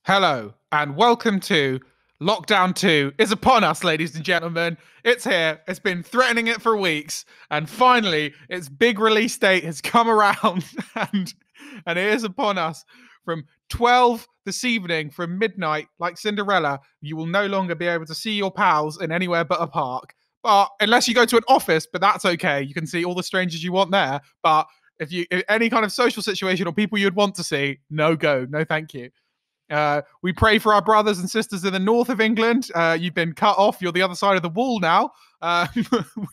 Hello, and welcome to Lockdown 2 is upon us, ladies and gentlemen. It's here. It's been threatening it for weeks, and finally, its big release date has come around, and it is upon us. From 12 this evening, from midnight, like Cinderella, you will no longer be able to see your pals in anywhere but a park. But unless you go to an office, but that's okay. You can see all the strangers you want there. But if any kind of social situation or people you'd want to see, no go, no thank you. We pray for our brothers and sisters in the north of England. You've been cut off. You're the other side of the wall now.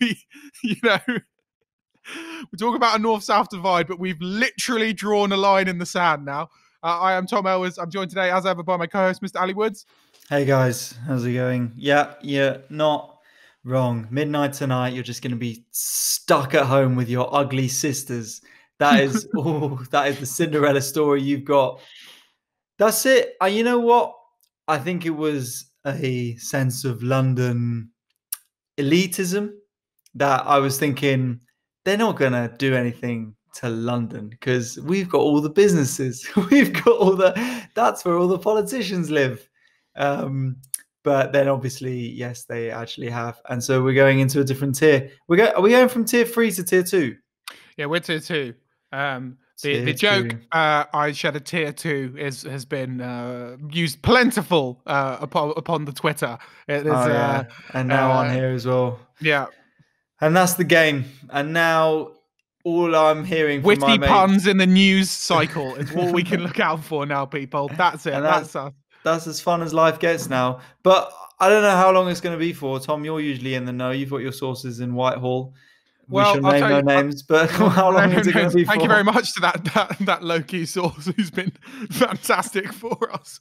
We, you know, we talk about a north-south divide, but we've literally drawn a line in the sand now. I am Tom Elwes. I'm joined today, as ever, by my co-host, Mr. Ali Woods. Hey guys, how's it going? Yeah, you're not wrong. Midnight tonight, you're just going to be stuck at home with your ugly sisters. That is that is the Cinderella story you've got. That's it. You know what? I think it was a sense of London elitism that I was thinking they're not going to do anything to London because we've got all the businesses. We've got that's where all the politicians live. But then obviously, yes, they actually have. And so we're going into a different tier. Are we going from tier 3 to tier 2? Yeah, we're tier 2. The joke I shed a tier 2 has been used plentiful upon the Twitter. It is, and now on here as well. Yeah. And that's the game. And now all I'm hearing from witty my puns in the news cycle is what we can look out for now, people. That's it. That's as fun as life gets now. But I don't know how long it's going to be for. Tom, you're usually in the know. You've got your sources in Whitehall. Well, we shall name no names, but how long is it going to be for? Thank you very much to that low-key source who's been fantastic for us.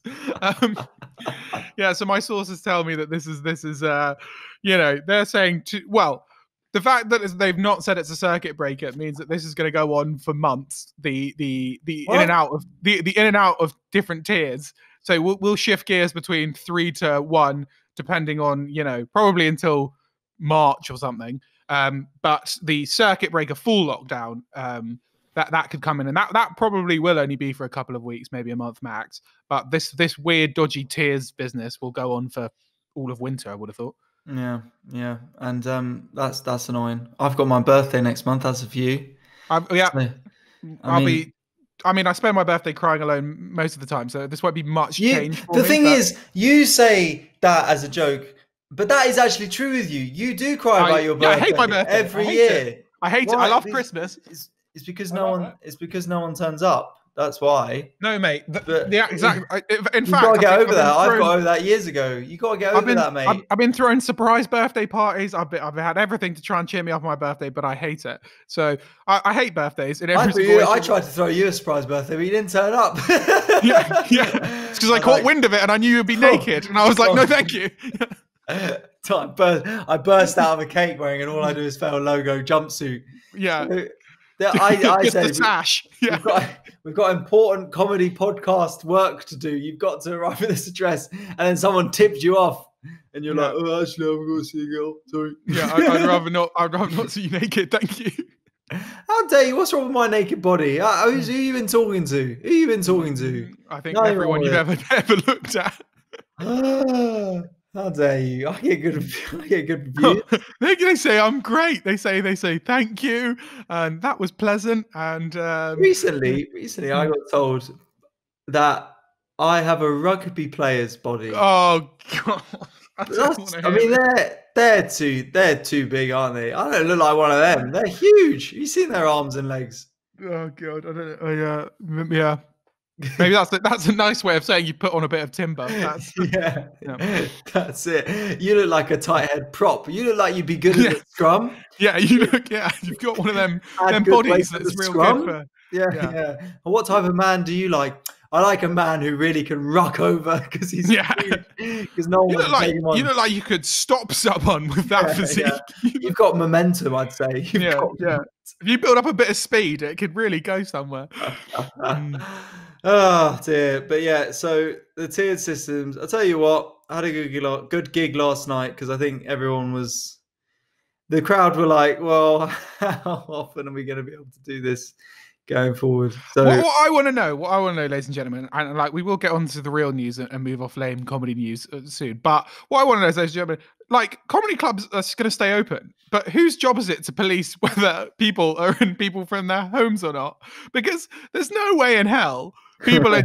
Yeah, so my sources tell me that this is they're saying the fact that they've not said it's a circuit breaker means that this is going to go on for months. The in and out of different tiers. So we'll shift gears between 3 to 1, depending on probably until March or something. But the circuit breaker full lockdown, that could come in, and that probably will only be for a couple of weeks, maybe a month max. But this weird dodgy tiers business will go on for all of winter, I would have thought. Yeah, and that's annoying. I've got my birthday next month. That's for you. I spend my birthday crying alone most of the time, so this won't be much change for me. The thing is, you say that as a joke, but that is actually true with you. You do cry about your birthday. I hate my birthday every year. I hate it. I love Christmas. It's because no one turns up. That's why. No, mate. Exactly. In fact, you've got to get over that. I've got over that years ago. You got to get over that, mate. I've been throwing surprise birthday parties. I've had everything to try and cheer me up on my birthday, but I hate it. So I hate birthdays. I tried to throw you a surprise birthday, but you didn't turn up. yeah. It's because I caught wind of it and I knew you'd be naked, and I was like, no, thank you. I burst out of a cake wearing an All I Do Is Fail logo jumpsuit. Yeah. I said, we've got important comedy podcast work to do. You've got to arrive at this address, and then someone tipped you off, and you're like, "Oh, actually, I'm going to see a girl." Sorry. Yeah, I'd rather not see you naked. Thank you. How dare you? What's wrong with my naked body? Who you been talking to? Who you been talking to? I think everyone you've ever looked at. How dare you? I get good reviews. They say I'm great. They say thank you, and that was pleasant. And recently, I got told that I have a rugby player's body. Oh God! They're too big, aren't they? I don't look like one of them. They're huge. Have you seen their arms and legs? Oh God! I don't know. Yeah. Maybe that's a nice way of saying you put on a bit of timber. That's it. You look like a tight head prop. You look like you'd be good at the scrum. Yeah, you've got one of them bodies that's real good for. Yeah. What type of man do you like? I like a man who really can rock over because he's because no one. You look like you could stop someone with that physique. Yeah. You've got momentum, I'd say. If you build up a bit of speed, it could really go somewhere. Oh dear, but yeah. So the tiered systems. I'll tell you what. I had a good gig last night because I think the crowd were like, "Well, how often are we going to be able to do this going forward. So What I want to know, ladies and gentlemen, and like we will get onto the real news and move off lame comedy news soon. But what I want to know is, ladies and gentlemen, like comedy clubs are going to stay open, but whose job is it to police whether people are in people from their homes or not? Because there's no way in hell people are,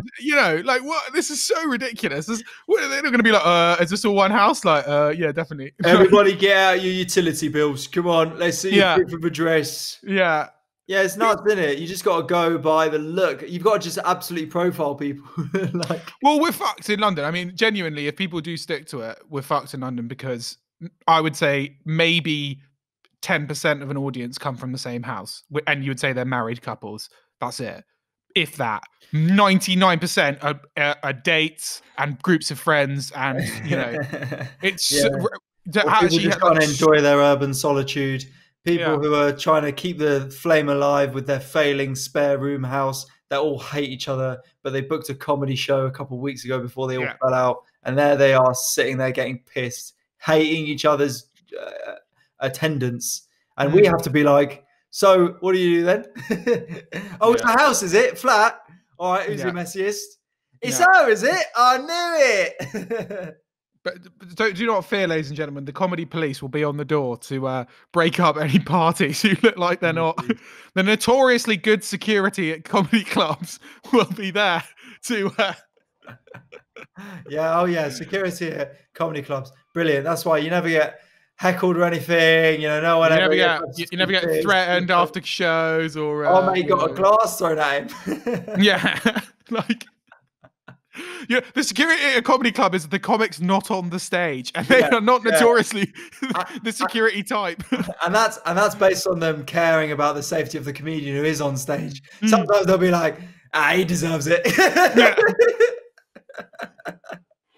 like what? This is so ridiculous. What, they're not going to be like, is this all one house? Like, yeah, definitely. everybody get out your utility bills. Come on, let's see your proof of address. Yeah. Yeah, it's nuts, isn't it? You just got to go by the look. You've got to just absolutely profile people. Well, we're fucked in London. I mean, genuinely, if people do stick to it, we're fucked in London because I would say maybe 10% of an audience come from the same house. And you would say they're married couples. That's it. If that. 99% are dates and groups of friends. And, it's... Yeah. People just trying to enjoy their urban solitude. People who are trying to keep the flame alive with their failing spare room house that all hate each other, but they booked a comedy show a couple of weeks ago before they all fell out. And there they are sitting there getting pissed, hating each other's attendance. And we have to be like, so what do you do then? It's a house, is it? Flat? All right, who's the messiest? It's her, is it? I knew it. But do not fear, ladies and gentlemen. The comedy police will be on the door to break up any parties who look like they're not. The notoriously good security at comedy clubs will be there to. Security at comedy clubs, brilliant. That's why you never get heckled or anything. No one ever. You never get threatened after shows or. Mate, got a glass thrown at him. Yeah, like. Yeah, the security at a comedy club is the comics not on the stage, and they are not notoriously the security type. And that's based on them caring about the safety of the comedian who is on stage. Sometimes they'll be like, he deserves it.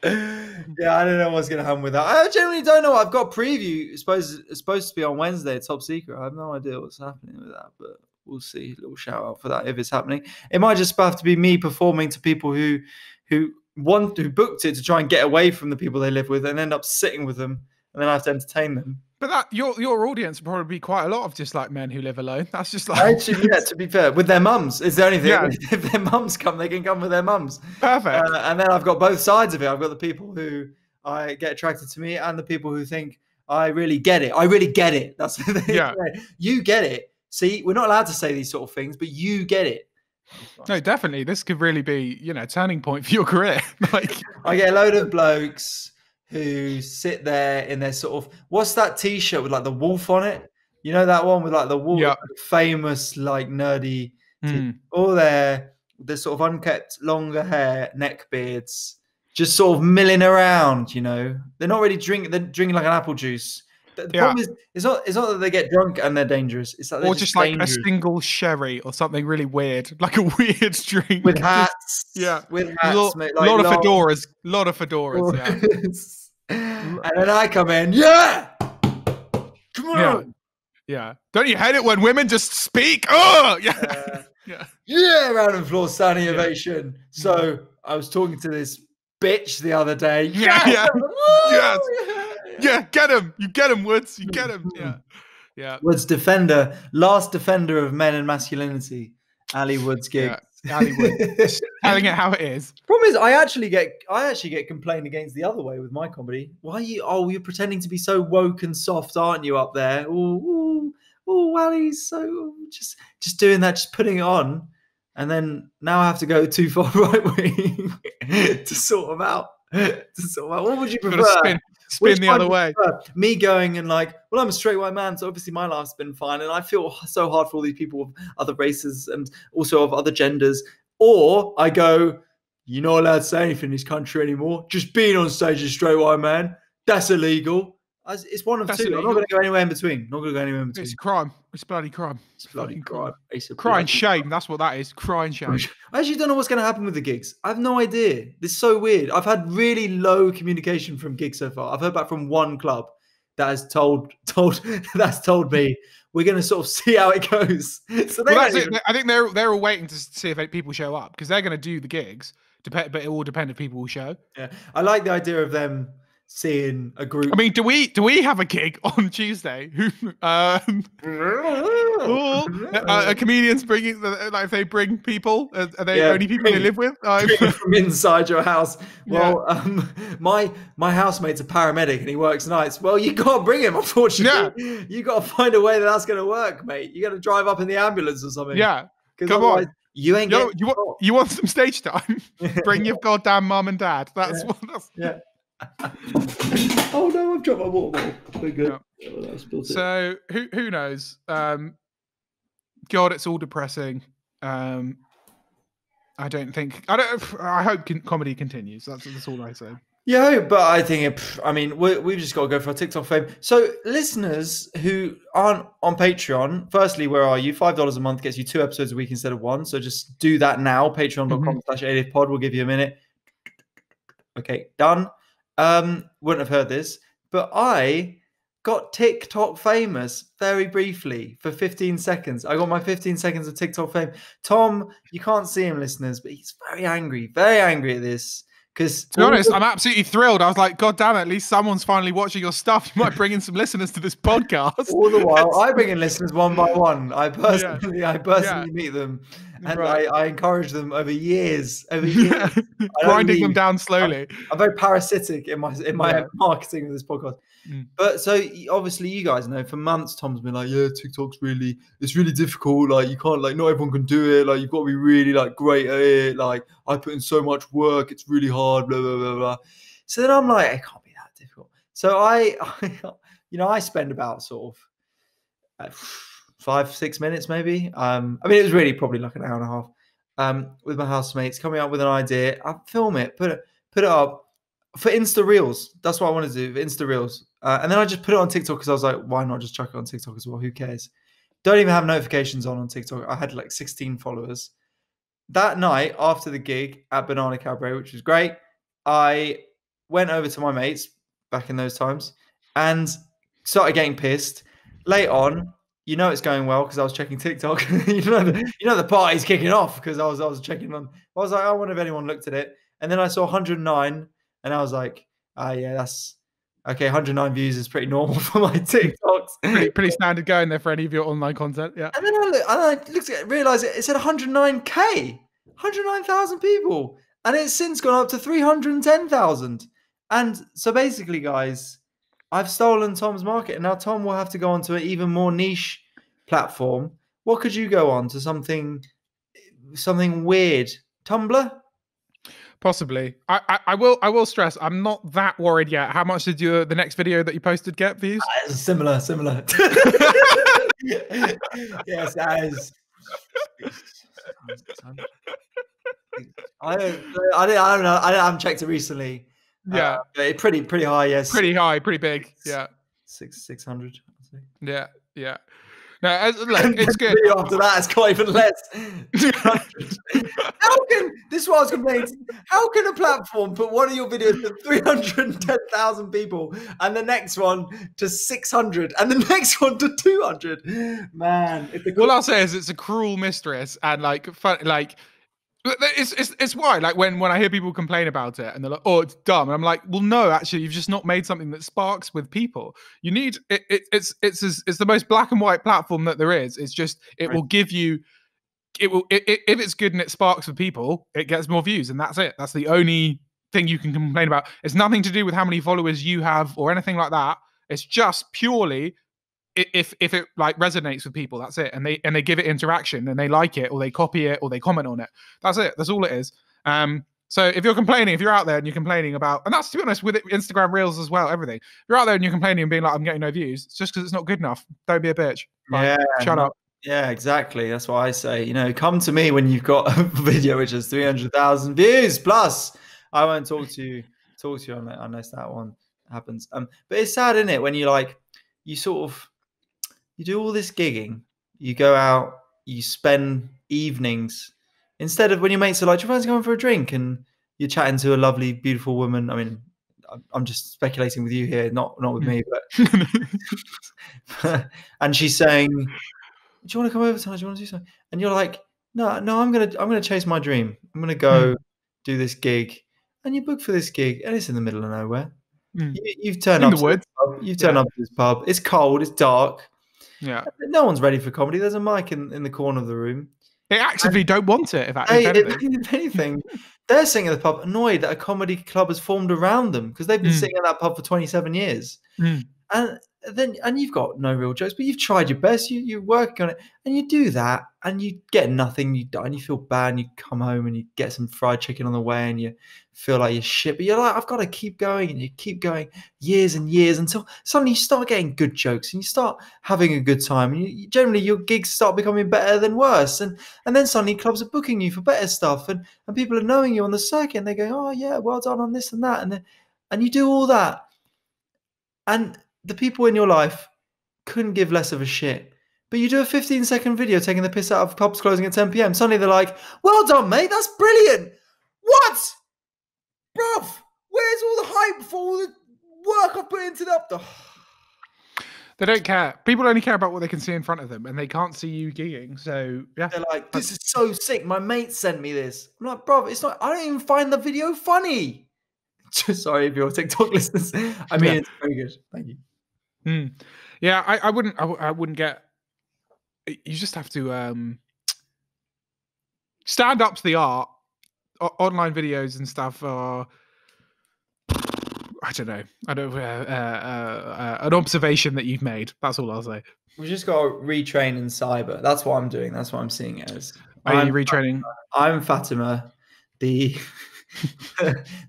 I don't know what's going to happen with that. I genuinely don't know. I've got a preview. It's supposed to be on Wednesday, top secret. I have no idea what's happening with that, but we'll see. A little shout out for that if it's happening. It might just have to be me performing to people who booked it to try and get away from the people they live with and end up sitting with them, and then I have to entertain them. But that your audience will probably be quite a lot of just like men who live alone. That's just like actually, to be fair, with their mums. Is the only thing. Yeah. If their mums come, they can come with their mums. Perfect. And then I've got both sides of it. I've got the people who I get attracted to me, and the people who think I really get it. I really get it. That's you get it. See, we're not allowed to say these sort of things, but you get it. No, definitely. This could really be, a turning point for your career. Like, I get a load of blokes who sit there in their sort of, what's that T-shirt with like the wolf on it? You know that one with like the wolf, famous like nerdy, all their sort of unkept longer hair, neck beards, just sort of milling around. They're not really drinking. They're drinking like an apple juice. The problem is, it's not that they get drunk and they're dangerous. It's that they're just like dangerous. A single sherry or something really weird, like a weird drink with hats. With hats, mate. Like lot of fedoras. And then I come in. Yeah, come on. Yeah. Don't you hate it when women just speak? Oh, round of applause, standing ovation. So I was talking to this bitch the other day. Yes. Yeah, get him. You get him, Woods. You get him. Yeah. Woods last defender of men and masculinity. Ali Woods gigs. Ali Woods. Telling it how it is. Problem is, I actually get complained against the other way with my comedy. Why are you? Oh, you're pretending to be so woke and soft, aren't you? Up there. Oh, Ali's so just doing that, just putting it on, and then now I have to go too far right wing to sort them out. What would you prefer? Spin the other way. Me going and like, well, I'm a straight white man, so obviously my life's been fine, and I feel so hard for all these people of other races and also of other genders. Or I go, you're not allowed to say anything in this country anymore. Just being on stage as a straight white man, that's illegal. It's one of two. Illegal. I'm not going to go anywhere in between. It's a crime. It's a bloody crime. It's bloody crime. Crying shame. That's what that is. Crying shame. I actually don't know what's going to happen with the gigs. I have no idea. This is so weird. I've had really low communication from gigs so far. I've heard back from one club that has told me we're going to sort of see how it goes. So that's it. I think they're all waiting to see if people show up because they're going to do the gigs. But it will depend if people will show. Yeah, I like the idea of them seeing a group. I mean, do we have a gig on Tuesday? Comedians bringing like if they bring people, are they only people they live with? From inside your house. Well, my housemate's a paramedic and he works nights. Well, you can't bring him, unfortunately. You got to find a way that's going to work, mate. You got to drive up in the ambulance or something. Yeah, come on. You ain't getting. You want some stage time? Bring your goddamn mum and dad. That's what. Yeah. Oh no! I've dropped my water bottle. We're good. Yeah. So who knows? God, it's all depressing. I hope comedy continues. That's all I say. Yeah, but I think we've just got to go for our TikTok fame. So listeners who aren't on Patreon, firstly, where are you? $5 a month gets you 2 episodes a week instead of 1. So just do that now. Patreon.com/AIDIFpod will give you a minute. Okay, done. Wouldn't have heard this, but I got TikTok famous very briefly for 15 seconds. I got my 15 seconds of TikTok fame. Tom, you can't see him, listeners, but he's very angry at this. Because to be honest, I'm absolutely thrilled. I was like, God damn it, at least someone's finally watching your stuff. You might bring in some listeners to this podcast. All the while, I bring in listeners one by one. I personally meet them, and I encourage them over years. Grinding them down slowly. I'm very parasitic in my marketing of this podcast. But so obviously you guys know for months Tom's been like, yeah, TikTok's it's really difficult. Like you can't, like not everyone can do it. Like you've got to be really like great at it. Like I put in so much work. It's really hard, blah, blah, blah, blah. So then I'm like, it can't be that difficult. So I spend about sort of 5-6 minutes maybe. I mean, it was really probably like an hour and a half with my housemates coming up with an idea. I film it, put it up for Insta Reels. That's what I wanted to do, Insta Reels. And then I just put it on TikTok because I was like, why not just chuck it on TikTok as well? Who cares? Don't even have notifications on TikTok. I had like 16 followers. That night after the gig at Banana Cabaret, which was great, I went over to my mates back in those times and started getting pissed. Late on, it's going well because I was checking TikTok. The party's kicking off because I was checking on. I was like, I wonder if anyone looked at it. And then I saw 109 and I was like, yeah, that's okay. 109 views is pretty normal for my TikToks. Pretty standard going there for any of your online content. Yeah. And then I looked at it, realized it said 109K, 109,000 people. And it's since gone up to 310,000. And so basically, guys, I've stolen Tom's market. And now Tom will have to go on to an even more niche platform. What could you go on to? Something weird? Tumblr? Possibly. I will stress, I'm not that worried yet. How much did the next video that you posted get views? Similar. Yes, that is. I don't know. I haven't checked it recently. Yeah, pretty high. Yes, pretty high, pretty big. Yeah, 600. Yeah. No, look, it's good. After that, it's quite even less. This is what I was complaining. How can a platform put one of your videos to 310,000 people and the next one to 600 and the next one to 200? Man, all I'll say is it's a cruel mistress and it's why, like when I hear people complain about it and they're like, oh, it's dumb, and I'm like, well, no, actually, you've just not made something that sparks with people. You need it's the most black and white platform that there is. It's just will give you if it's good and it sparks with people, it gets more views, and that's it. That's the only thing you can complain about. It's nothing to do with how many followers you have or anything like that. It's just purely if it like resonates with people, that's it. And they give it interaction and they like it or they copy it or they comment on it. That's it. That's all it is. So if you're complaining, if you're out there and you're complaining about, and that's to be honest with Instagram Reels as well, everything. If you're out there and you're complaining and being like, I'm getting no views, it's just because it's not good enough. Don't be a bitch. Like, shut up. Yeah, exactly. That's what I say. Come to me when you've got a video which has 300,000 views plus. I won't talk to you unless that one happens. But it's sad, isn't it, when you do all this gigging, you go out, you spend evenings instead of when your mates are like, do you fancy going for a drink? And you're chatting to a lovely, beautiful woman. I mean, I'm just speculating with you here, not with me, but and she's saying, do you want to come over tonight? Do you want to do something? And you're like, no, I'm gonna chase my dream. I'm gonna go do this gig, and you book for this gig, and it's in the middle of nowhere. Mm. You've turned In up the to this woods. pub. You've turned Yeah. up to this pub. It's cold. It's dark. Yeah. No one's ready for comedy. There's a mic in the corner of the room. They actively don't want it, if They, anything. if anything, they're sitting at the pub annoyed that a comedy club has formed around them because they've been sitting at that pub for 27 years. Mm. And you've got no real jokes, but you've tried your best. You're working on it, and you do that, and you get nothing. You die, and you feel bad. And you come home and you get some fried chicken on the way, and you feel like you're shit. But you're like, I've got to keep going, and you keep going years and years until suddenly you start getting good jokes, and you start having a good time. And generally, your gigs start becoming better than worse, and then suddenly clubs are booking you for better stuff, and people are knowing you on the circuit, and they go, oh yeah, well done on this and that, and you do all that, and the people in your life couldn't give less of a shit. But you do a 15-second video taking the piss out of clubs closing at 10 p.m. Suddenly they're like, well done, mate. That's brilliant. What? Bruv, where's all the hype for all the work I've put into that? They don't care. People only care about what they can see in front of them, and they can't see you gigging. So, yeah. They're like, this is so sick. My mate sent me this. I'm like, bruv, it's not. I don't even find the video funny. Sorry if you're TikTok listeners. I mean, it's very good. Thank you. Yeah, I wouldn't get. You just have to stand up to the art. Online videos and stuff are, I don't know. An observation that you've made. That's all I'll say. We've just got to retrain in cyber. That's what I'm doing. That's what I'm seeing it as. Are you retraining? I'm Fatima, the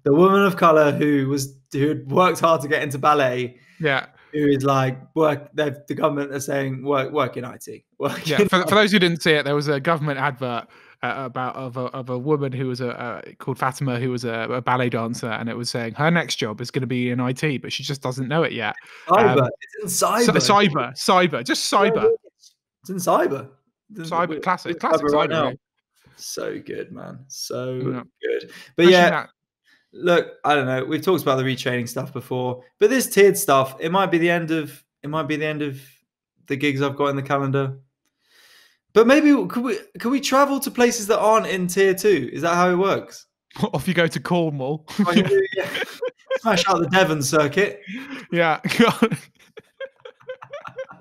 the woman of color who had worked hard to get into ballet. Yeah. Who is like the government are saying work in IT. For those who didn't see it, there was a government advert of a woman who was called Fatima, who was a ballet dancer, and it was saying her next job is going to be in IT, but she just doesn't know it yet. Cyber, it's in cyber. Cyber, just cyber. It's in cyber. Cyber, classic cyber right now. So good, man. So good. But yeah. Look, I don't know. We've talked about the retraining stuff before, but this tiered stuff, it might be the end of the gigs I've got in the calendar. But maybe could we travel to places that aren't in tier 2? Is that how it works? Off you go to Cornwall. Smash out the Devon circuit. Yeah.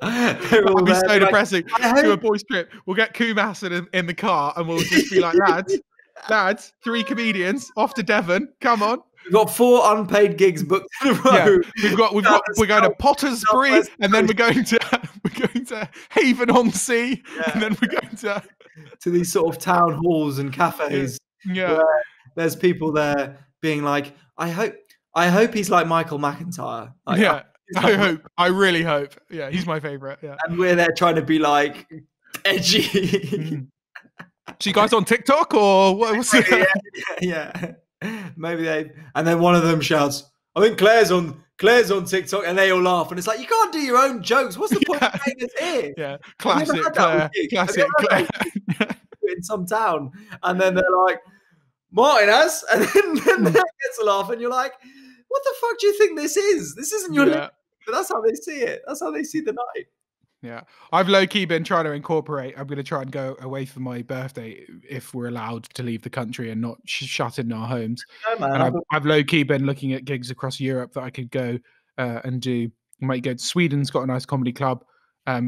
That'd be so depressing. Do a boys trip. We'll get Kumas in the car, and we'll just be like, lads, 3 comedians off to Devon. Come on. We've got 4 unpaid gigs booked in a row. Yeah, we're going to Pottersbury, and then we're going to Haven on Sea, and then we're going to these sort of town halls and cafes. Yeah. Where there's people there being like, I hope he's like Michael McIntyre. Like, I really hope. Yeah, he's my favorite. Yeah. And we're there trying to be like edgy. So you guys on TikTok or what's it? Yeah. Maybe and then one of them shouts, I think Claire's on TikTok, and they all laugh, and it's like, you can't do your own jokes. What's the point of paying us here? Yeah, classic Claire. In some town, and then they're like, Martin has, and then that gets a laugh, and you're like, what the fuck do you think this is? This isn't your living, but that's how they see it. That's how they see the night. Yeah, I've low-key been trying to incorporate. I'm going to try and go away for my birthday if we're allowed to leave the country and not shut in our homes. No, man. And I've low-key been looking at gigs across Europe that I could go and do. I might go to Sweden's got a nice comedy club,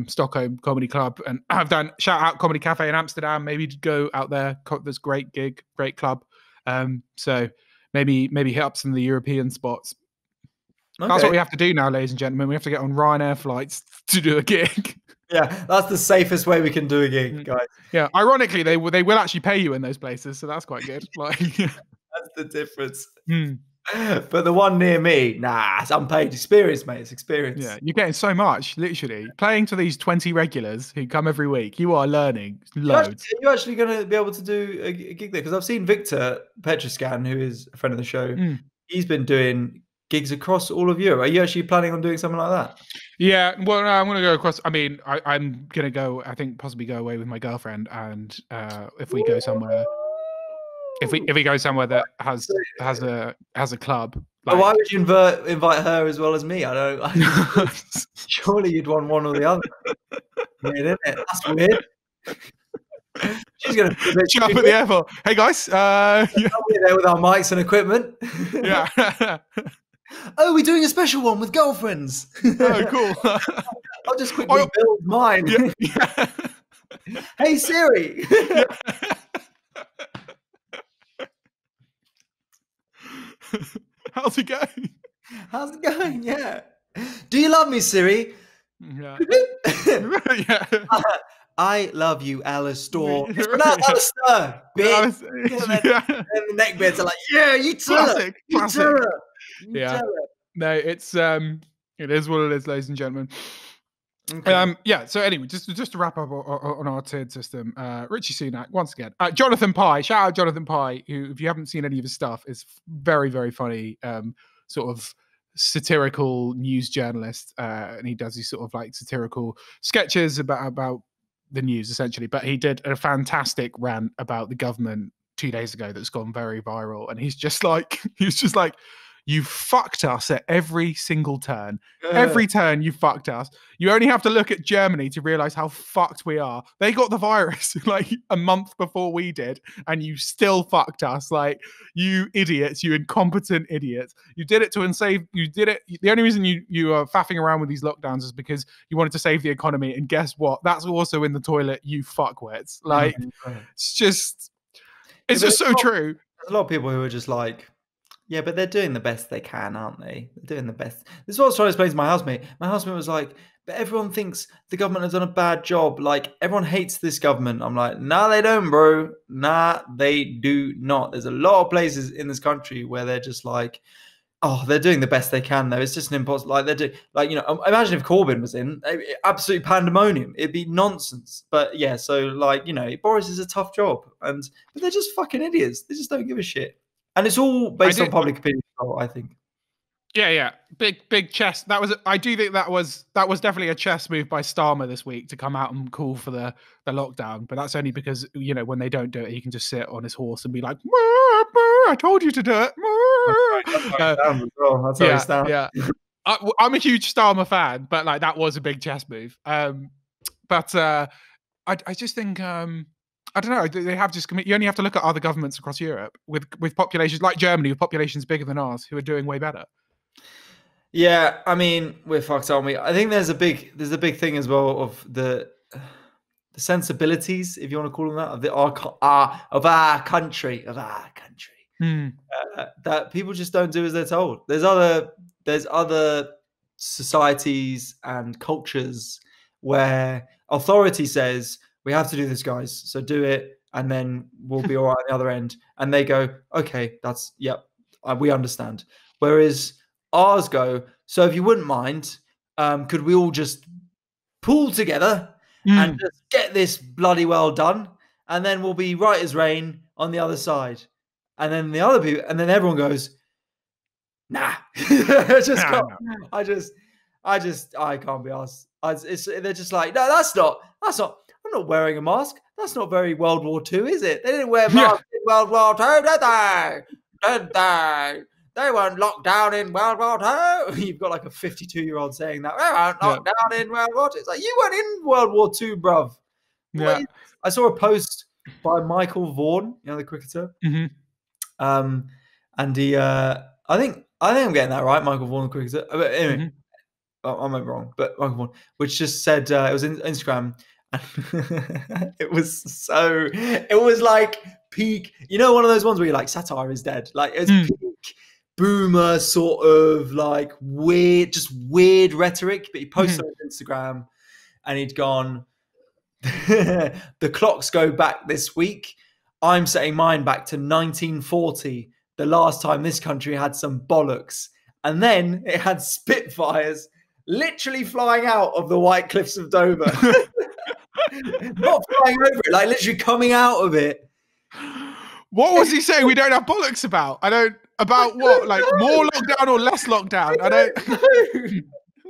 Stockholm Comedy Club, and I've done shout out Comedy Cafe in Amsterdam. Maybe go out there. There's great gig, great club. So maybe hit up some of the European spots. Okay. That's what we have to do now, ladies and gentlemen. We have to get on Ryanair flights to do a gig. Yeah, that's the safest way we can do a gig, guys. Yeah, ironically, they will actually pay you in those places, so that's quite good. Like, that's the difference. But the one near me, it's unpaid experience, mate. It's experience. Yeah, you're getting so much, literally. Playing to these 20 regulars who come every week, you are learning loads. Are you actually going to be able to do a gig there? Because I've seen Victor Petroscan, who is a friend of the show, he's been doing gigs across all of Europe. Are you actually planning on doing something like that? Yeah, well, no, I'm going to go across. I mean, I'm going to go, I think, possibly go away with my girlfriend. And if we go somewhere, if we go somewhere that has a club. Like, why would you invite her as well as me? I don't. Surely you'd want one or the other. Weird, isn't it? That's weird. She's going to show up at the airport. Hey guys, we're there with our mics and equipment. Yeah. Oh, we're doing a special one with girlfriends. Oh, cool. I'll just quickly Oh, build mine. yeah, yeah, Hey Siri. yeah. How's it going? How's it going? Yeah. Do you love me, Siri? Yeah. Yeah. I love you, Alistair. It's pronounced Yeah. Alistair, bitch. And then, Yeah. and the neck bits are like, yeah, you tell her. Classic. You tell Classic. her. You Yeah. tell her. No, it is what it is, ladies and gentlemen. Okay. Yeah. So anyway, just to wrap up on our tiered system, Richie Sunak once again, Jonathan Pye. Shout out Jonathan Pye, who, if you haven't seen any of his stuff, is very very funny. Sort of satirical news journalist, and he does these sort of like satirical sketches about the news essentially. But he did a fantastic rant about the government 2 days ago that's gone very viral, and he's just like you fucked us at every single turn. Every turn you fucked us. You only have to look at Germany to realize how fucked we are. They got the virus like a month before we did, and you still fucked us. Like, you idiots, you incompetent idiots. You did it to save. You did it. The only reason you are faffing around with these lockdowns is because you wanted to save the economy. And guess what? That's also in the toilet. You fuckwits. Like, it's just so true. There's a lot of people who are just like, yeah, but they're doing the best they can, aren't they? They're doing the best. This is what I was trying to explain to my housemate. My housemate was like, but everyone thinks the government has done a bad job. Like, everyone hates this government. I'm like, nah, they don't, bro. Nah, they do not. There's a lot of places in this country where they're just like, oh, they're doing the best they can, though. It's just an impossible. Like, they're doing, like, you know, imagine if Corbyn was in, absolute pandemonium. It'd be nonsense. But yeah, so like, you know, Boris is a tough job, but they're just fucking idiots. They just don't give a shit. And it's all based on public opinion, I think. Yeah. Big chess. I do think that was definitely a chess move by Starmer this week to come out and call for the lockdown. But that's only because, you know, when they don't do it, he can just sit on his horse and be like, I told you to do it. That's how he sounds. Yeah. I'm a huge Starmer fan, but like, that was a big chess move. But I just think I don't know. They have just. You only have to look at other governments across Europe with populations like Germany, with populations bigger than ours, who are doing way better. Yeah, I mean, we're fucked, aren't we? I think there's a big thing as well of the sensibilities, if you want to call them that, of our country, that people just don't do as they're told. There's other societies and cultures where authority says, we have to do this, guys, so do it, and then we'll be all right on the other end. And they go, okay, we understand. Whereas ours go, so if you wouldn't mind, could we all just pull together and just get this bloody well done, and then we'll be right as rain on the other side. And then the other people, and then everyone goes, nah. I can't be asked. They're just like, no, that's not. I'm not wearing a mask. That's not very World War II, is it? They didn't wear masks in World War II, did they? Did they? They weren't locked down in World War II. You've got like a 52-year-old saying that. They weren't locked down in World War II. It's like, you weren't in World War II, bruv. Yeah. I saw a post by Michael Vaughan, you know, the cricketer. And he, I think I'm getting that right, Michael Vaughan, the cricketer. But anyway, I might be wrong, but Michael Vaughan, which just said, it was in Instagram. It was like peak, you know, one of those ones where you're like, satire is dead. Like, it was peak boomer sort of like weird rhetoric. But he posted on Instagram and he'd gone, the clocks go back this week. I'm setting mine back to 1940, the last time this country had some bollocks. And then it had Spitfires literally flying out of the White Cliffs of Dover. Not flying over it, like literally coming out of it. What was he saying? We don't have bollocks about? About what? Like, more lockdown or less lockdown? I don't know.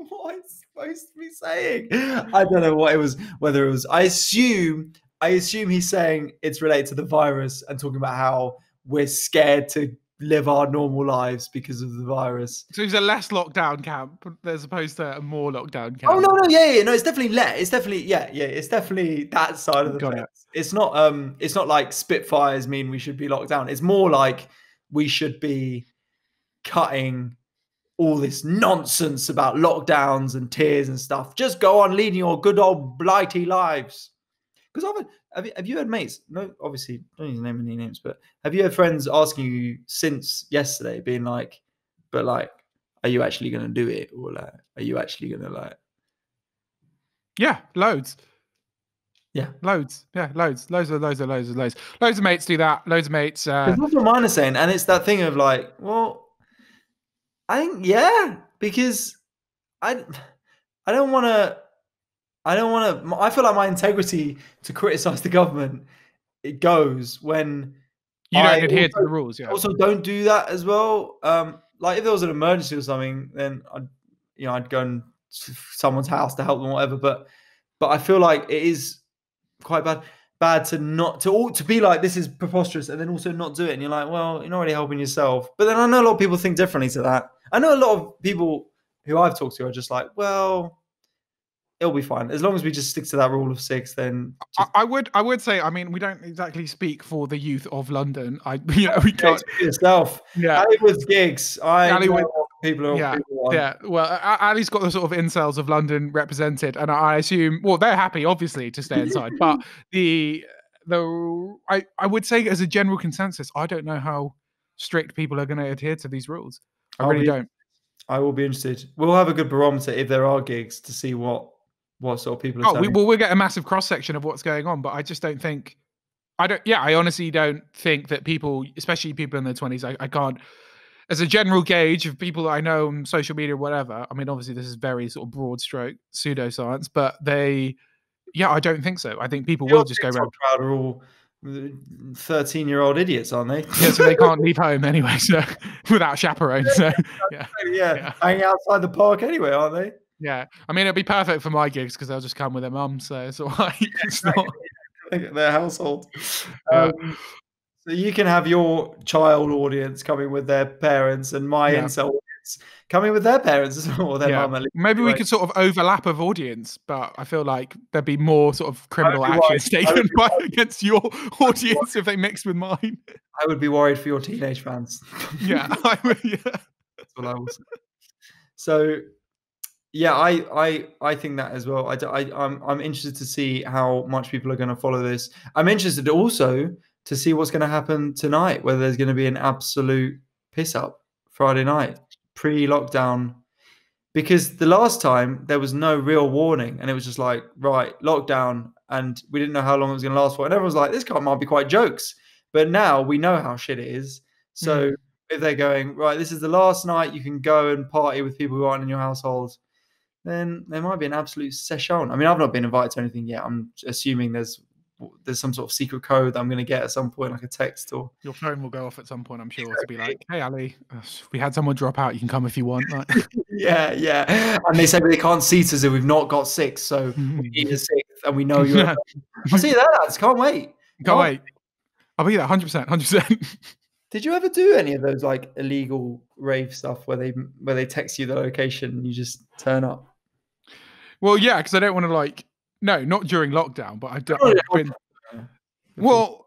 What it's supposed to be saying. I don't know what it was, whether it was, I assume he's saying it's related to the virus and talking about how we're scared to live our normal lives because of the virus. So it's a less lockdown camp as opposed to a more lockdown camp. Oh no, yeah. No, it's definitely less. It's definitely it's definitely that side of the fence. It's not like Spitfires mean we should be locked down. It's more like we should be cutting all this nonsense about lockdowns and tears and stuff. Just go on leading your good old blighty lives. Because have you had mates? No, obviously, don't need to name any names, but have you had friends asking you since yesterday, being like, but like, are you actually going to do it? Or like, are you actually going to like? Yeah, loads. Yeah. Loads. Yeah, loads. Loads of mates do that. Loads of mates. That's what mine are saying. And it's that thing of like, well, I think, yeah, because I don't want to, I feel like my integrity to criticize the government, it goes when you don't adhere to the rules. Yeah. Also don't do that as well. Like if there was an emergency or something, then I'd go and someone's house to help them, or whatever. But I feel like it is quite bad to not to be like, this is preposterous, and then also not do it. And you're like, well, you're not really helping yourself. But then I know a lot of people think differently to that. I know a lot of people who I've talked to are just like, well, it'll be fine as long as we just stick to that rule of 6. Then I would say, I mean, we don't exactly speak for the youth of London. We can't yourself. Yeah, Ali with gigs. Ali with people are. Yeah, people yeah. Well, Ali's got the sort of incels of London represented, and I assume, well, they're happy, obviously, to stay inside. But I would say, as a general consensus, I don't know how strict people are going to adhere to these rules. I really don't. I will be interested. We'll have a good barometer if there are gigs to see what sort of people are. We'll get a massive cross section of what's going on, but I just don't think. I honestly don't think that people, especially people in their 20s, I can't. As a general gauge of people that I know on social media or whatever, I mean, obviously this is very sort of broad stroke pseudoscience, but I don't think so. I think people will just go around. Crowd are all 13-year-old idiots, aren't they? Yeah, so they can't leave home anyway, so without chaperones. So yeah, hanging outside the park anyway, aren't they? Yeah, I mean, it'd be perfect for my gigs because they'll just come with their mum, so it's all right. It's not their household. Yeah. So you can have your child audience coming with their parents, and my incel audience coming with their parents as well, or their mum. Maybe we could sort of overlap of audience, but I feel like there'd be more sort of criminal actions taken against your audience if they mixed with mine. I would be worried for your teenage fans. Yeah, I would. Yeah. That's what I will say. So, yeah, I think that as well. I'm interested to see how much people are going to follow this. I'm interested also to see what's going to happen tonight, whether there's going to be an absolute piss up Friday night, pre-lockdown. Because the last time there was no real warning, and it was just like, right, lockdown, and we didn't know how long it was going to last for. And everyone was like, this might be quite jokes. But now we know how shit it is. So if they're going, right, this is the last night you can go and party with people who aren't in your household, then there might be an absolute session. I mean, I've not been invited to anything yet. I'm assuming there's some sort of secret code that I'm going to get at some point, like a text, or your phone will go off at some point, I'm sure, to be like, hey, Ali, we had someone drop out. You can come if you want. Like, yeah. And they say they can't seat us if we've not got 6, so we need a 6th, and we know you're. I'll see you there, lads. Can't wait. Can't wait. I'll be there, 100%. Did you ever do any of those like illegal rave stuff where they text you the location and you just turn up? Well, yeah, because I don't want to no, not during lockdown, but I've been. Well,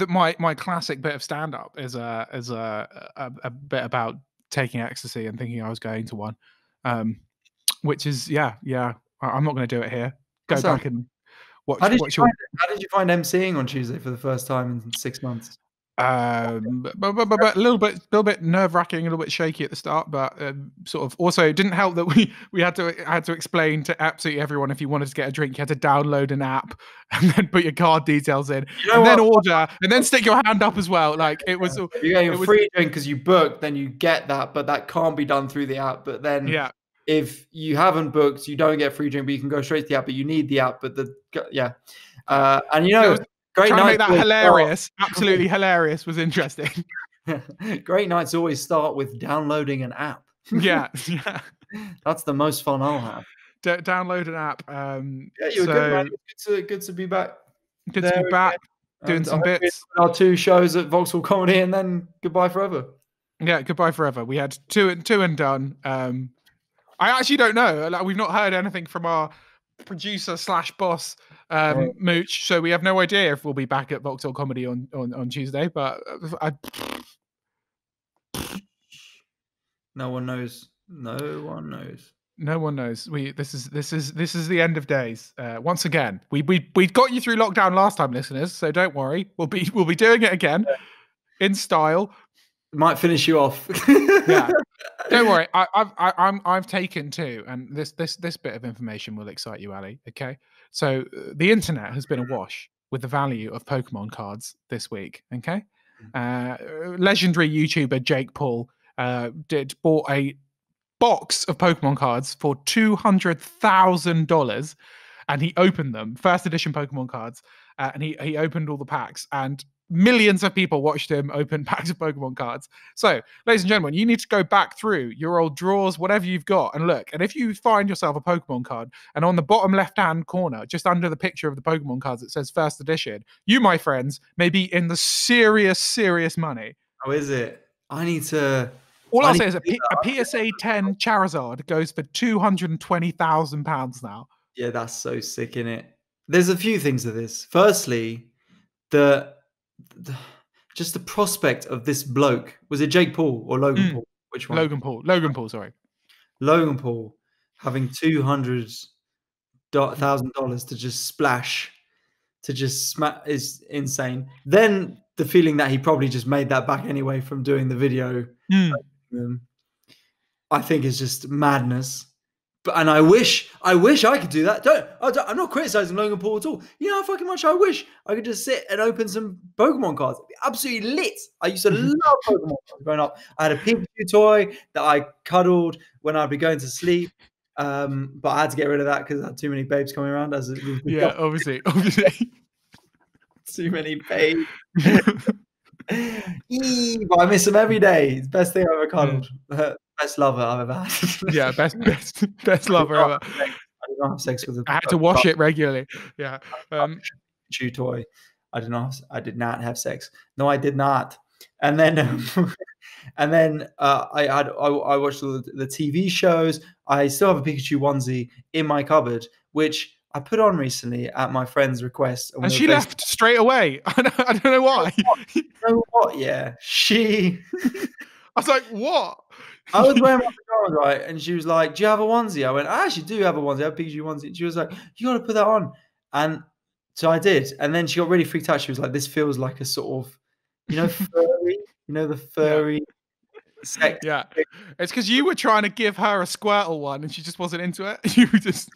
my classic bit of stand up is a bit about taking ecstasy and thinking I was going to one, which is I'm not going to do it here. Go back and watch. How did you find emceeing on Tuesday for the first time in 6 months? But a little bit nerve-wracking, a little bit shaky at the start, but sort of also didn't help that we had to explain to absolutely everyone, if you wanted to get a drink, you had to download an app and then put your card details in, and then order, and then stick your hand up as well. Like it was. You get your free drink because you booked, then you get that, but that can't be done through the app. But then if you haven't booked, you don't get free drink, but you can go straight to the app. But you need the app. But and you know. Great night. Make that hilarious, absolutely hilarious, was interesting. Great nights always start with downloading an app. Yeah. That's the most fun I'll have. Download an app. You were good, man. Good to be back. Good to be back. Doing some bits. Our 2 shows at Vauxhall Comedy, and then goodbye forever. Yeah, goodbye forever. We had two and done. I actually don't know. We've not heard anything from our producer / boss, Mooch, so we have no idea if we'll be back at Vauxhall Comedy on Tuesday, but no one knows. No one knows. No one knows. This is the end of days. Once again, we got you through lockdown last time, listeners. So don't worry. We'll be doing it again in style. Might finish you off. Yeah. Don't worry. I've taken two, and this bit of information will excite you, Ali. Okay. So the internet has been awash with the value of Pokemon cards this week. Okay. Legendary YouTuber Jake Paul bought a box of Pokemon cards for $200,000, and he opened them, first edition Pokemon cards, and he opened all the packs, and millions of people watched him open packs of Pokemon cards. So, ladies and gentlemen, you need to go back through your old drawers, whatever you've got, and look. And if you find yourself a Pokemon card, and on the bottom left-hand corner, just under the picture of the Pokemon cards, it says first edition, you, my friends, may be in the serious money. How is it? I need to. All I'll say is a PSA 10 Charizard goes for £220,000 now. Yeah, that's so sick, innit? There's a few things to this. Firstly, just the prospect of this bloke. Was it Jake Paul or Logan Paul? Which one? Logan Paul, sorry. Logan Paul having $200,000 to just splash, to just smack is insane. Then the feeling that he probably just made that back anyway from doing the video, I think is just madness. And I wish I could do that. I'm not criticizing Logan Paul at all. You know how fucking much I wish I could just sit and open some Pokemon cards. It'd be absolutely lit. I used to love Pokemon cards growing up. I had a Pikachu toy that I cuddled when I'd be going to sleep. But I had to get rid of that because I had too many babes coming around. Obviously. Too many babes. But I miss them every day. It's the best thing I've ever cuddled. Best lover I've ever had. Yeah, best lover ever. I did not have sex with I had to wash it regularly. Yeah. Chew toy. I did not have sex. No, I did not. And then I watched the TV shows. I still have a Pikachu onesie in my cupboard, which I put on recently at my friend's request. And she left straight away. I don't know why. You know what? Yeah. I was like, what? I was wearing my pajamas, right? And she was like, do you have a onesie? I went, I actually do have a onesie. I have a Pikachu onesie. She was like, you got to put that on. And so I did. And then she got really freaked out. She was like, this feels like a sort of, furry, the furry sex. Yeah. It's because you were trying to give her a Squirtle one and she just wasn't into it. You were just...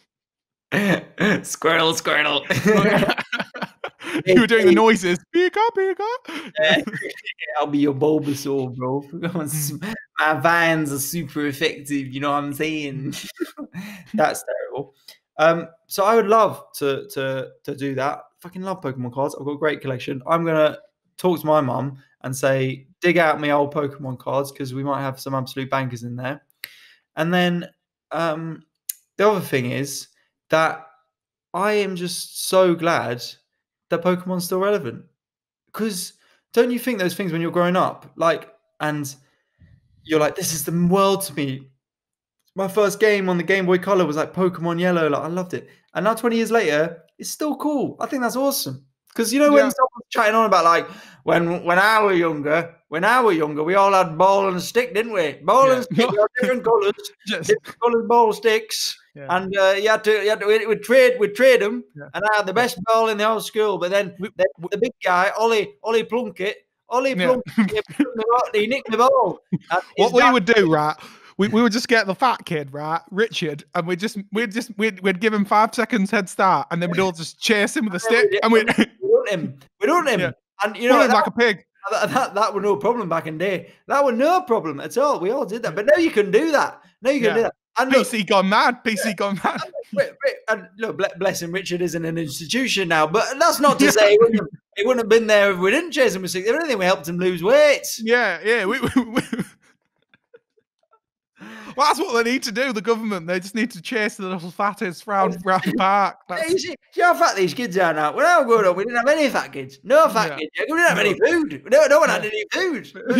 Squirtle. You were doing the noises. Pika. Yeah, I'll be your Bulbasaur, bro. My vines are super effective. You know what I'm saying? That's terrible. So I would love to do that. Fucking love Pokemon cards. I've got a great collection. I'm gonna talk to my mum and say, dig out my old Pokemon cards because we might have some absolute bankers in there. And then the other thing is that I am just so glad that Pokemon's still relevant. Because don't you think those things when you're growing up, and you're like, this is the world to me. My first game on the Game Boy Color was like Pokemon Yellow. Like, I loved it. And now 20 years later, it's still cool. I think that's awesome. Because when someone's chatting on about like when I were younger, we all had ball and stick, didn't we? Ball and stick, we had different colours, different coloured ball sticks, and you had to we'd trade them. Yeah. And I had the best ball in the whole school. But then the big guy, Ollie Plunkett, he nicked the ball. What we would do, right? We would just get the fat kid, right, Richard, and we'd give him 5 seconds head start, and then we'd all just chase him with a stick, and we'd want him. Yeah. And like a pig. That was no problem back in the day. That was no problem at all. We all did that, but now you can do that. Do that. And PC gone mad. And look, bless him, Richard is in an institution now, but that's not to say he wouldn't have been there if we didn't chase him with stick. If anything, we helped him lose weight. Yeah. Well, that's what they need to do, the government. They just need to chase the little fatties round the park. You see how fat these kids are now. When I was growing up, we didn't have any fat kids. No fat kids. We didn't have any food. No one had any food. Now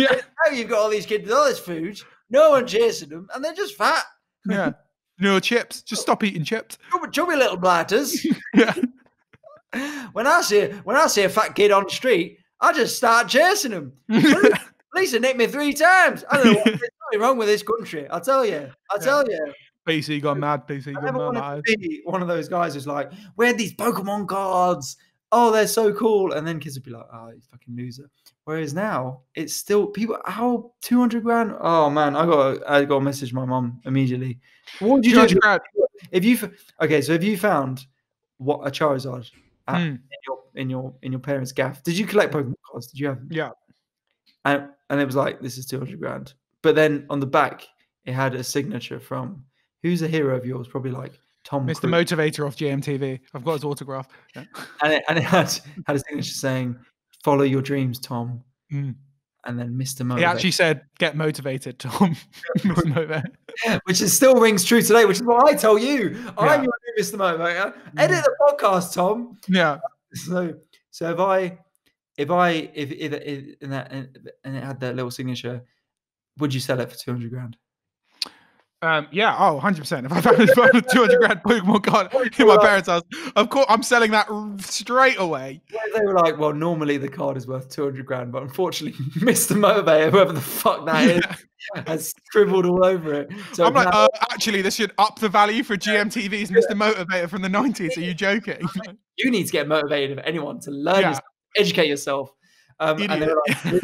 you've got all these kids with all this food. No one chasing them, and they're just fat. Yeah. No chips. Just stop eating chips. Chubby little blatters. Yeah. When I see a fat kid on the street, I just start chasing him. Lisa nicked me 3 times. I don't know what they're something wrong with this country. I tell you. PC gone mad. PC I gone never mad. wanted to be one of those guys who's like, we had these Pokemon cards. Oh, they're so cool. And then kids would be like, oh, you fucking loser. Whereas now it's still people. How 200 grand? Oh man, I got to message my mum immediately. What would you do if you? Okay, so if you found what a Charizard in your parents' gaff, did you collect Pokemon cards? Did you have? Yeah. And it was like, this is 200 grand. But then on the back, it had a signature from who's a hero of yours? Probably like Tom Mr. Cruise. Motivator off GMTV. I've got his autograph. Yeah. And it had a signature saying, "Follow your dreams, Tom." And then Mr. Motivator. He actually said, "Get motivated, Tom." Mr. Motivator. Which still rings true today. Which is what I tell you. I'm your new Mr. Motivator. Edit the podcast, Tom. Yeah. So if it had that little signature, would you sell it for 200 grand? Yeah, 100%. If I found a 200 grand Pokemon card in my parents' house, of course I'm selling that straight away. They were like, well, normally the card is worth 200 grand, but unfortunately, Mr. Motivator, whoever the fuck that is, has scribbled all over it. So I'm like, actually, this should up the value for GMTV's Mr. Motivator from the 90s. Are you joking? You need to get motivated, if anyone, to learn yourself, educate yourself. And they were like,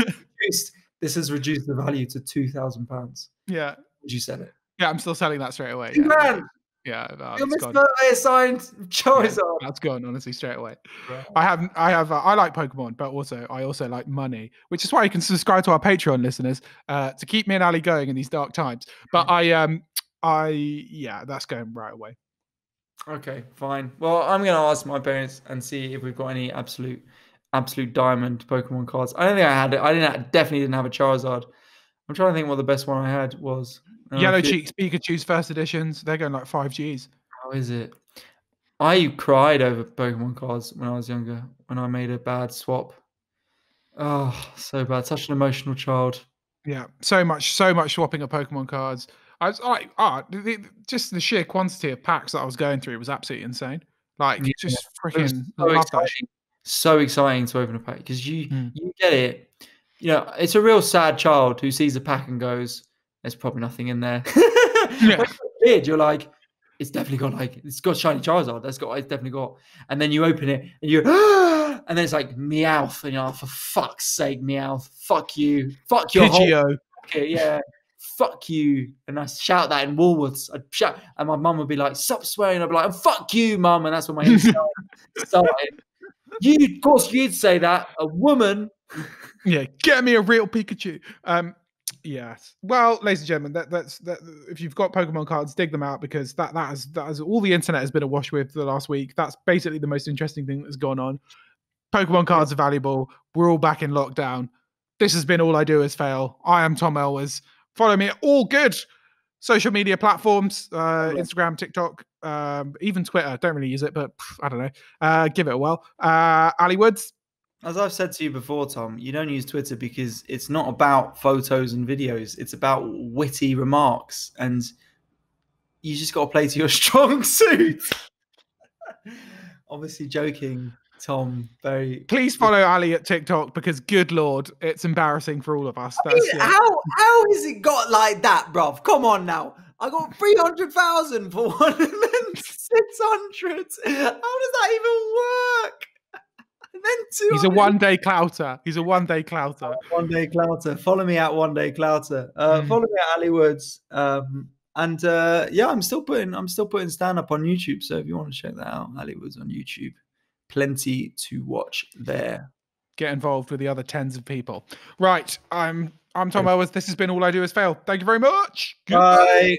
this has reduced the value to £2,000. Yeah. Would you sell it? Yeah, I'm still selling that straight away. Yeah, your Mr. Motivator signed Charizard. Yeah, that's gone, honestly, straight away. Right. I like Pokemon, but I also like money, which is why you can subscribe to our Patreon, listeners, to keep me and Ali going in these dark times. But that's going right away. Okay, fine. Well, I'm gonna ask my parents and see if we've got any absolute diamond Pokemon cards. I don't think I had it. Definitely didn't have a Charizard. I'm trying to think what the best one I had was. Yellow Cheeks Pikachu's first editions. They're going like 5Gs. How is it? I cried over Pokemon cards when I was younger, when I made a bad swap. Oh, so bad. Such an emotional child. Yeah, so much swapping of Pokemon cards. I was like, just the sheer quantity of packs that I was going through was absolutely insane. Like, just freaking love that shit. So exciting to open a pack because you get it. You know, it's a real sad child who sees a pack and goes, "There's probably nothing in there." When you're a kid, you're like, "It's definitely got shiny Charizard. It's definitely got." And then you open it and you, and then it's like Meowth, and you're like, "For fuck's sake, Meowth! Fuck you! Fuck your whole yeah." Fuck you. And I shout that in Woolworths. I'd shout, and my mum would be like, "Stop swearing." I'd be like, "Fuck you, mum." And that's when my head started. Of course, you'd say that. A woman. Yeah, get me a real Pikachu. Yes. Well, ladies and gentlemen, that's if you've got Pokemon cards, dig them out because that is all the internet has been awash with the last week. That's basically the most interesting thing that's gone on. Pokemon cards are valuable. We're all back in lockdown. This has been All I Do Is Fail. I am Tom Elwes. Follow me at all good social media platforms, Instagram, TikTok, even Twitter. Don't really use it, but I don't know. Give it a whirl. Ali Woods. As I've said to you before, Tom, you don't use Twitter because it's not about photos and videos. It's about witty remarks, and you just got to play to your strong suit. Obviously joking, Tom. Please follow Ali at TikTok because, good Lord, it's embarrassing for all of us. How has it got like that, bruv? Come on now. I got 300,000 for one and then 600. How does that even work? And then he's a one-day clouter. One day clouter. Follow me at One Day Clouter. Follow me at Ali Woods. I'm still putting stand-up on YouTube. So if you want to check that out, Ali Woods on YouTube. Plenty to watch there. Get involved with the other tens of people. Right. I'm Tom Elwes. This has been All I Do Is Fail. Thank you very much. Bye.